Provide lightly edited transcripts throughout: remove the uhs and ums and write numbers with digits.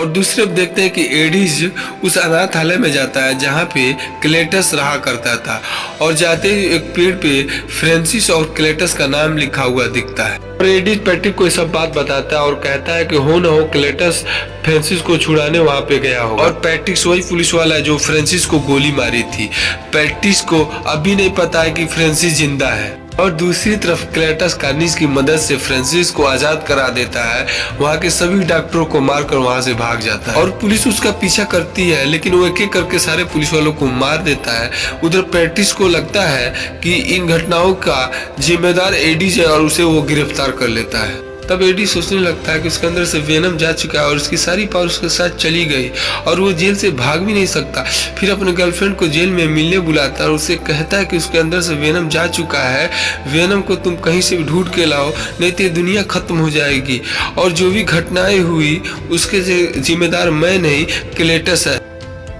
और दूसरे अब देखते हैं कि एडिस उस अनाथालय में जाता है जहाँ पे क्लेटस रहा करता था, और जाते ही एक पेड़ पे फ्रांसिस और क्लेटस का नाम लिखा हुआ दिखता है। और एडिस पैट्रिक को ये सब बात बताता है और कहता है कि हो न हो क्लेटस फ्रांसिस को छुड़ाने वहाँ पे गया होगा। और पैट्रिक वही पुलिस वाला है जो फ्रांसिस को गोली मारी थी। पैट्रिक को अभी नहीं पता है कि फ्रांसिस जिंदा है। और दूसरी तरफ क्लेटस कार्निस की मदद से फ्रांसिस को आजाद करा देता है। वहाँ के सभी डॉक्टरों को मारकर वहाँ से भाग जाता है और पुलिस उसका पीछा करती है, लेकिन वो एक एक करके सारे पुलिस वालों को मार देता है। उधर पैट्रिस को लगता है कि इन घटनाओं का जिम्मेदार एडिस है और उसे वो गिरफ्तार कर लेता है। तब एडी सोचने लगता है कि उसके अंदर से वेनम जा चुका है और उसकी सारी पावर उसके साथ चली गई और वो जेल से भाग भी नहीं सकता। फिर अपने गर्लफ्रेंड को जेल में मिलने बुलाता है और उसे कहता है कि उसके अंदर से वेनम जा चुका है, वेनम को तुम कहीं से भी ढूंढ के लाओ, नहीं तो ये दुनिया खत्म हो जाएगी और जो भी घटनाएं हुई उसके जिम्मेदार मैं नहीं, क्लेटस है।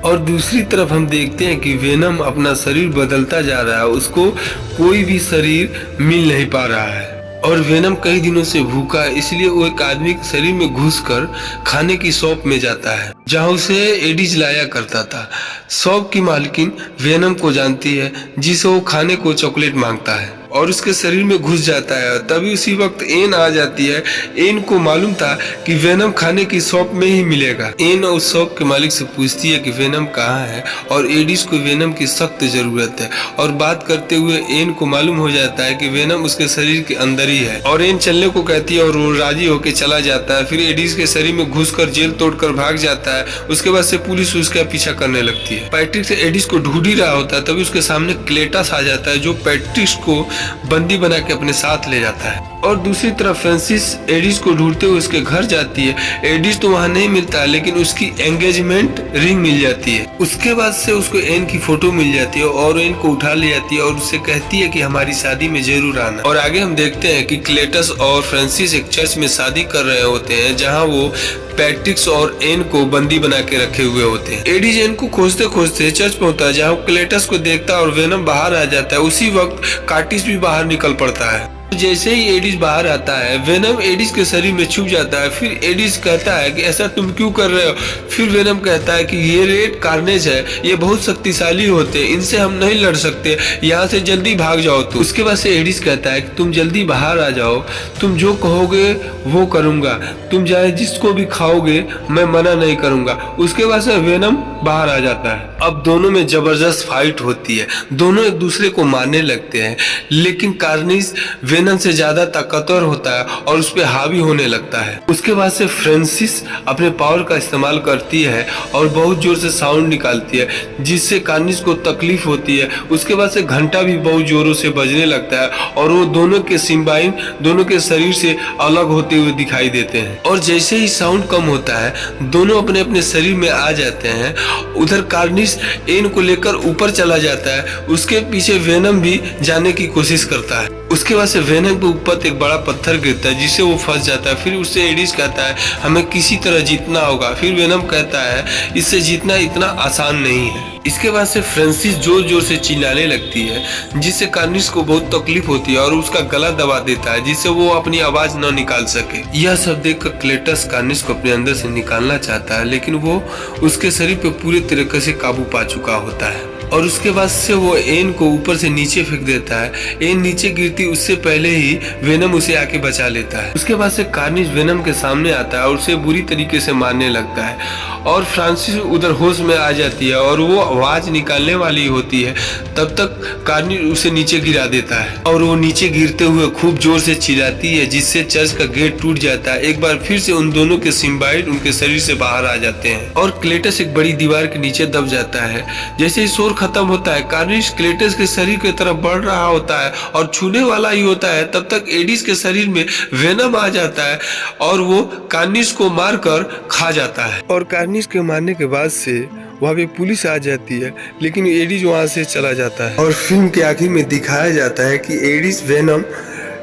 और दूसरी तरफ हम देखते हैं कि वेनम अपना शरीर बदलता जा रहा है, उसको कोई भी शरीर मिल नहीं पा रहा है और वेनम कई दिनों से भूखा है, इसलिए वो एक आदमी के शरीर में घुसकर खाने की शॉप में जाता है जहां उसे एडिस लाया करता था। शॉप की मालकिन वेनम को जानती है जिसे वो खाने को चॉकलेट मांगता है और उसके शरीर में घुस जाता है। तभी उसी वक्त एन आ जाती है। एन को मालूम था कि वेनम खाने की शॉप में ही मिलेगा। एन उस शॉप के मालिक से पूछती है कि वेनम कहाँ है और एडिस को वेनम की सख्त जरूरत है और बात करते हुए एन को मालूम हो जाता है कि वेनम उसके शरीर के अंदर ही है और एन चलने को कहती है और वो राजी होकर चला जाता है। फिर एडिस के शरीर में घुसकर जेल तोड़कर भाग जाता है। उसके बाद से पुलिस उसका पीछा करने लगती है। पैट्रिक से एडिस को ढूंढ ही रहा होता है, तभी उसके सामने क्लेटस आ जाता है जो पैट्रिक को बंदी बना के अपने साथ ले जाता है। और दूसरी तरफ फ्रांसिस एडिस को ढूंढते हुए उसके घर जाती है। एडिस तो वहां नहीं मिलता है, लेकिन उसकी एंगेजमेंट रिंग मिल जाती है। उसके बाद से उसको एन की फोटो मिल जाती है और एन को उठा ले जाती है और उससे कहती है कि हमारी शादी में जरूर आना। और आगे हम देखते हैं कि क्लेटस और फ्रांसिस एक चर्च में शादी कर रहे होते हैं जहाँ वो पैट्रिक और एन को बंदी बना के रखे हुए होते हैं। एडिस एन को खोजते खोजते चर्च पहुंचता है जहाँ क्लेटस को देखता है और वेनम बाहर आ जाता है। उसी वक्त कार्टिस भी बाहर निकल पड़ता है। जैसे ही एडिस बाहर आता है वेनम एडिस के शरीर में छुप जाता है। फिर एडिस कहता है कि ऐसा तुम क्यों कर रहे हो। फिर वेनम कहता है कि ये रेड कार्नेज है, ये बहुत शक्तिशाली होते हैं, इनसे हम नहीं लड़ सकते, यहाँ से जल्दी भाग जाओ। तो उसके बाद से एडिस कहता है कि तुम जल्दी बाहर आ जाओ, तुम जो कहोगे वो करूंगा, तुम चाहे जिसको भी खाओगे मैं मना नहीं करूंगा। उसके बाद से वेनम बाहर आ जाता है। अब दोनों में जबरदस्त फाइट होती है, दोनों एक दूसरे को मारने लगते हैं, लेकिन कार्निस वेनम से ज्यादा ताकतवर होता है और उस पर हावी होने लगता है। उसके बाद से फ्रांसिस अपने पावर का इस्तेमाल करती है और बहुत जोर से साउंड निकालती है जिससे कार्निस को तकलीफ होती है। उसके बाद से घंटा भी बहुत जोरों से बजने लगता है और वो दोनों के सिम्बाइन दोनों के शरीर से अलग होते हुए दिखाई देते हैं। और जैसे ही साउंड कम होता है दोनों अपने अपने शरीर में आ जाते हैं। उधर कार्निस एन को लेकर ऊपर चला जाता है, उसके पीछे वेनम भी जाने की कोशिश करता है। उसके बाद से वेनम के ऊपर एक बड़ा पत्थर गिरता है जिससे वो फंस जाता है। फिर उससे एडिस कहता है हमें किसी तरह जीतना होगा। फिर वेनम कहता है इससे जीतना इतना आसान नहीं है। इसके बाद से फ्रांसिस जोर जोर से चिल्लाने लगती है जिससे कार्निस को बहुत तकलीफ होती है और उसका गला दबा देता है जिससे वो अपनी आवाज न निकाल सके। यह सब देखकर क्लेटस कार्निस को अपने अंदर से निकालना चाहता है, लेकिन वो उसके शरीर पे पूरे तरीके से काबू पा चुका होता है और उसके बाद से वो एन को ऊपर से नीचे फेंक देता है। एन नीचे गिरती उससे पहले ही वेनम उसे आके बचा लेता है। उसके बाद से कार्निस वेनम के सामने आता है और उसे बुरी तरीके से मारने लगता है और फ्रांसिस उधर होश में आ जाती है और वो आवाज निकालने वाली होती है। तब तक कार्निस उसे नीचे गिरा देता है और वो नीचे गिरते हुए खूब जोर से चिल्लाती है जिससे चर्च का गेट टूट जाता है। एक बार फिर से उन दोनों के सिम्बाइड उनके शरीर से बाहर आ जाते हैं और क्लेटस एक बड़ी दीवार के नीचे दब जाता है। जैसे ही शोर खत्म होता है कार्निस क्लेटस के शरीर की तरफ बढ़ रहा होता है और छूने वाला ही होता है। तब तक एडिस के शरीर में वेनम आ जाता है और वो कार्निस को मारकर खा जाता है। और कार्निस के मारने के बाद से वहाँ पे पुलिस आ जाती है, लेकिन एडिस वहाँ से चला जाता है। और फिल्म के आखिर में दिखाया जाता है कि एडिस वेनम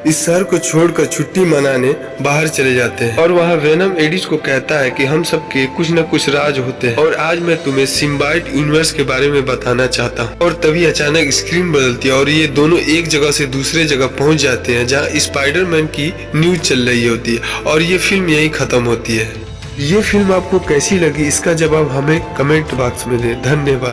इस शहर को छोड़कर छुट्टी मनाने बाहर चले जाते हैं और वहाँ वेनम एडिस को कहता है कि हम सबके कुछ न कुछ राज होते हैं और आज मैं तुम्हें सिम्बाइट यूनिवर्स के बारे में बताना चाहता हूँ। और तभी अचानक स्क्रीन बदलती है और ये दोनों एक जगह से दूसरे जगह पहुँच जाते हैं जहाँ स्पाइडरमैन की न्यूज चल रही होती है और ये फिल्म यही खत्म होती है। ये फिल्म आपको कैसी लगी, इसका जवाब हमें कमेंट बॉक्स में दें। धन्यवाद।